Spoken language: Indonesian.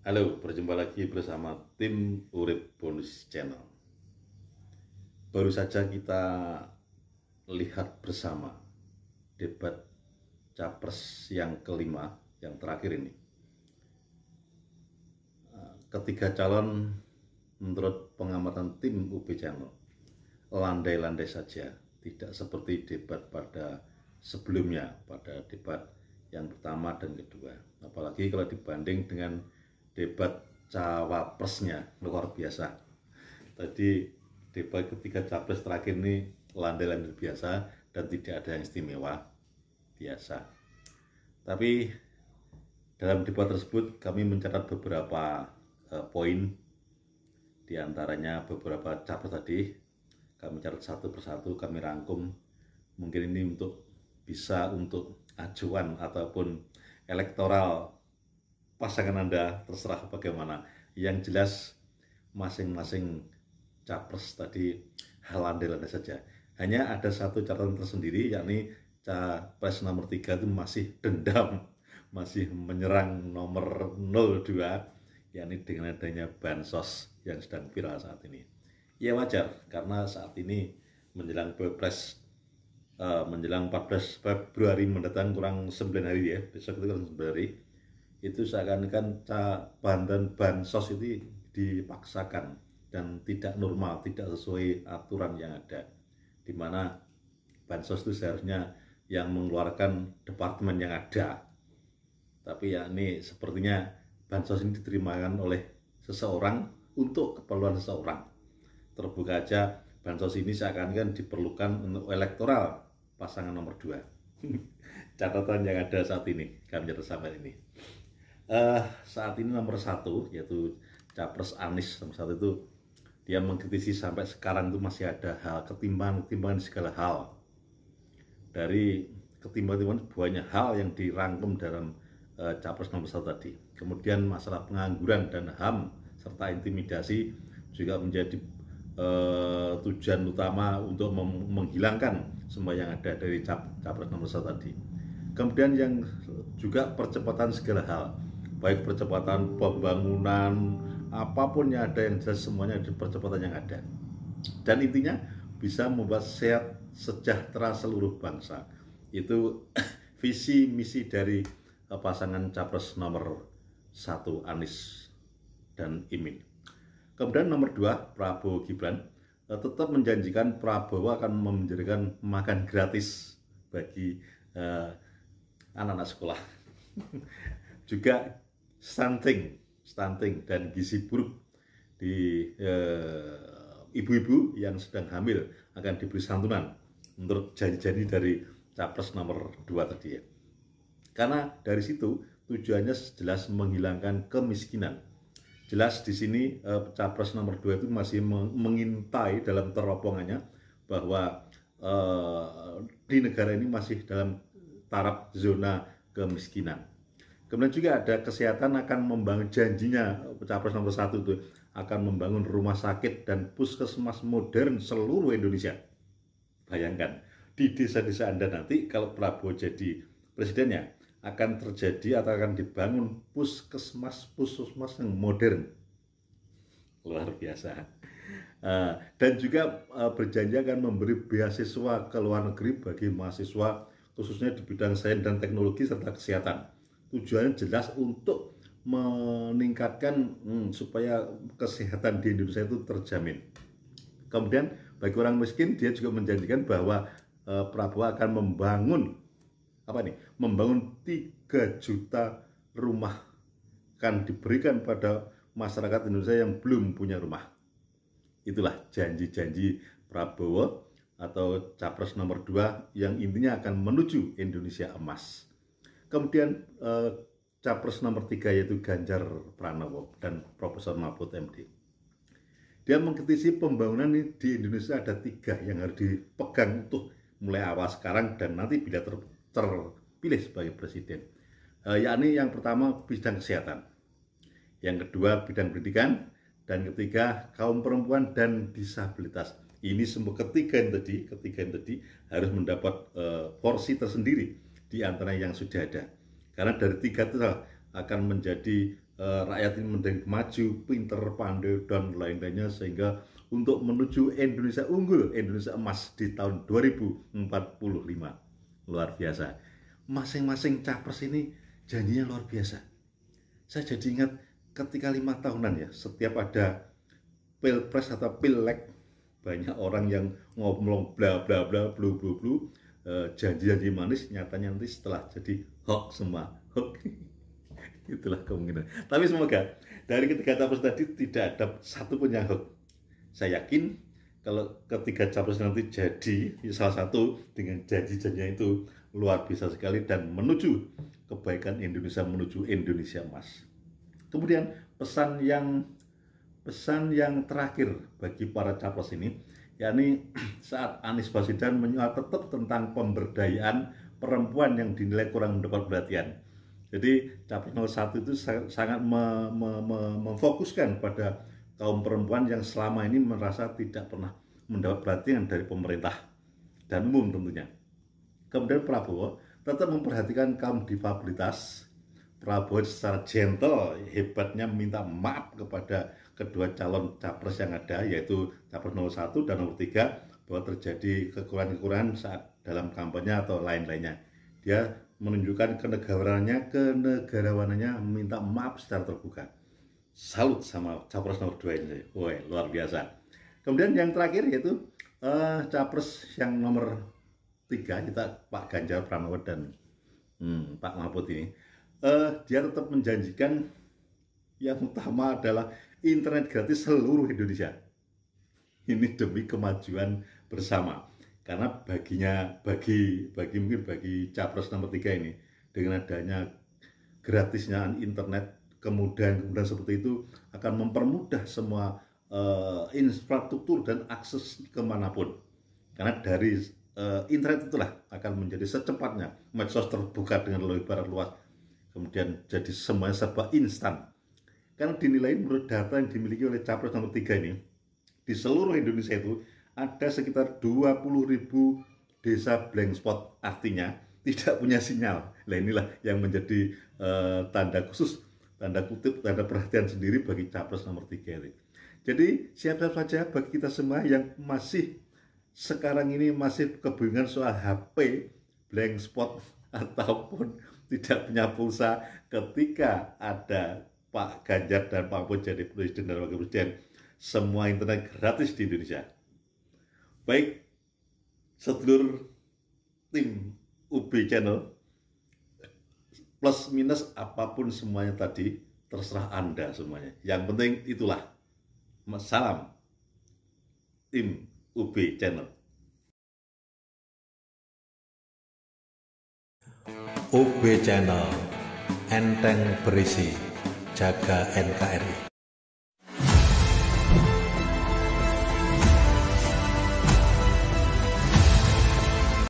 Halo, berjumpa lagi bersama tim Urip Bonus Channel. Baru saja kita lihat bersama debat Capres yang kelima, yang terakhir ini. Ketiga calon menurut pengamatan tim UB Channel landai-landai saja, tidak seperti debat pada sebelumnya, pada debat yang pertama dan kedua. Apalagi kalau dibanding dengan debat cawapresnya, luar biasa. Tadi debat ketiga capres terakhir ini landai-landai biasa dan tidak ada yang istimewa, biasa. Tapi dalam debat tersebut kami mencatat beberapa poin, diantaranya beberapa capres tadi kami catat satu persatu, kami rangkum. Mungkin ini bisa untuk acuan ataupun elektoral pasangan Anda, terserah bagaimana. Yang jelas masing-masing capres tadi landai-landai saja. Hanya ada satu catatan tersendiri, yakni capres nomor 3 itu masih dendam, masih menyerang nomor 02, yakni dengan adanya bansos yang sedang viral saat ini. Ya wajar, karena saat ini menjelang Pilpres, menjelang 14 Februari mendatang, kurang 9 hari ya, besok itu kurang 9 hari, itu seakan-akan bansos itu dipaksakan dan tidak normal, tidak sesuai aturan yang ada, di mana bansos itu seharusnya yang mengeluarkan departemen yang ada. Tapi ya ini sepertinya bansos ini diterimakan oleh seseorang untuk keperluan seseorang. Terbuka aja, bansos ini seakan-akan diperlukan untuk elektoral pasangan nomor 2. Catatan yang ada saat ini, kami catat sampai ini. Saat ini nomor 1, yaitu Capres Anies nomor 1 itu, dia mengkritisi sampai sekarang itu masih ada hal ketimbangan segala hal. Dari ketimbangan banyak hal yang dirangkum dalam Capres nomor 1 tadi. Kemudian masalah pengangguran dan HAM serta intimidasi juga menjadi tujuan utama untuk menghilangkan semua yang ada dari Capres nomor 1 tadi. Kemudian yang juga percepatan segala hal, baik percepatan pembangunan, apapun yang ada, yang jelas semuanya ada percepatan yang ada. Dan intinya bisa membuat sehat sejahtera seluruh bangsa. Itu visi misi dari pasangan Capres nomor 1 Anies dan Imin. Kemudian nomor 2, Prabowo Gibran, tetap menjanjikan Prabowo akan memberikan makan gratis bagi anak-anak sekolah. Juga stunting dan gizi buruk di ibu-ibu yang sedang hamil akan diberi santunan, menurut janji-janji dari Capres nomor 2 tadi ya. Karena dari situ tujuannya jelas menghilangkan kemiskinan. Jelas di sini Capres nomor 2 itu masih mengintai dalam teropongannya bahwa di negara ini masih dalam taraf zona kemiskinan. Kemudian juga ada kesehatan, akan membangun, janjinya Capres nomor 1 itu akan membangun rumah sakit dan puskesmas modern seluruh Indonesia. Bayangkan, di desa-desa Anda nanti kalau Prabowo jadi presidennya, akan terjadi atau akan dibangun puskesmas yang modern, luar biasa. Dan juga berjanji akan memberi beasiswa ke luar negeri bagi mahasiswa, khususnya di bidang sains dan teknologi serta kesehatan. Tujuannya jelas untuk meningkatkan supaya kesehatan di Indonesia itu terjamin. Kemudian bagi orang miskin, dia juga menjanjikan bahwa Prabowo akan membangun 3 juta rumah akan diberikan pada masyarakat Indonesia yang belum punya rumah. Itulah janji-janji Prabowo atau Capres nomor 2 yang intinya akan menuju Indonesia emas. Kemudian Capres nomor 3 yaitu Ganjar Pranowo dan Profesor Mahfud MD. Dia mengkritisi pembangunan ini di Indonesia ada 3 yang harus dipegang untuk mulai awal sekarang dan nanti bila terpilih sebagai presiden, yakni yang pertama bidang kesehatan, yang kedua bidang pendidikan, dan ketiga kaum perempuan dan disabilitas. Ini semua ketiga yang tadi harus mendapat porsi tersendiri di antara yang sudah ada, karena dari 3 itu akan menjadi rakyat ini menjadi maju, pinter, pandai, dan lain-lainnya, sehingga untuk menuju Indonesia unggul, Indonesia emas di tahun 2045. Luar biasa. Masing-masing capres ini janjinya luar biasa. Saya jadi ingat ketika 5 tahunan ya, setiap ada pilpres atau pileg, banyak orang yang ngomong bla bla bla, blu blu blu, janji-janji manis, nyatanya nanti setelah jadi hoax semua. Hoax. Itulah kemungkinan. Tapi semoga dari ketiga capres tadi tidak ada satu pun yang hoax. Saya yakin kalau ketiga capres nanti jadi salah satu dengan janji-janjinya itu luar biasa sekali dan menuju kebaikan Indonesia, menuju Indonesia emas. Kemudian pesan yang terakhir bagi para capres ini, yakni saat Anies Baswedan menyoal tetap tentang pemberdayaan perempuan yang dinilai kurang mendapat perhatian. Jadi capres 01 itu sangat memfokuskan pada kaum perempuan yang selama ini merasa tidak pernah mendapat perhatian dari pemerintah dan umum tentunya. Kemudian Prabowo tetap memperhatikan kaum difabilitas. Prabowo secara gentle hebatnya minta maaf kepada kedua calon capres yang ada, yaitu capres 01 dan nomor 3, bahwa terjadi kekurangan-kekurangan saat dalam kampanye atau lain-lainnya. Dia menunjukkan kenegarawanannya, minta maaf secara terbuka. Salut sama capres nomor 2 ini. Woi, luar biasa. Kemudian yang terakhir yaitu capres yang nomor 3, kita Pak Ganjar Pranowo dan Pak Mahfud ini. Dia tetap menjanjikan yang utama adalah internet gratis seluruh Indonesia. Ini demi kemajuan bersama. Karena mungkin bagi capres nomor 3 ini, dengan adanya gratisnya internet, kemudian seperti itu akan mempermudah semua infrastruktur dan akses kemanapun. Karena dari internet itulah akan menjadi secepatnya medsos terbuka dengan lebar luas, kemudian jadi semuanya serba instan. Karena dinilai menurut data yang dimiliki oleh capres nomor 3 ini, di seluruh Indonesia itu ada sekitar 20.000 desa blank spot, artinya tidak punya sinyal. Nah, inilah yang menjadi tanda khusus, tanda kutip, tanda perhatian sendiri bagi capres nomor 3 ini. Jadi siap-siap saja bagi kita semua yang masih sekarang ini masih kebingungan soal HP blank spot ataupun tidak punya pulsa ketika ada Pak Ganjar dan Pak Mahfud jadi presiden dan wakil presiden. Semua internet gratis di Indonesia. Baik, sedulur tim UB Channel, plus minus apapun semuanya tadi terserah Anda semuanya. Yang penting itulah. Salam tim UB Channel. UB Channel, enteng berisi, jaga NKRI.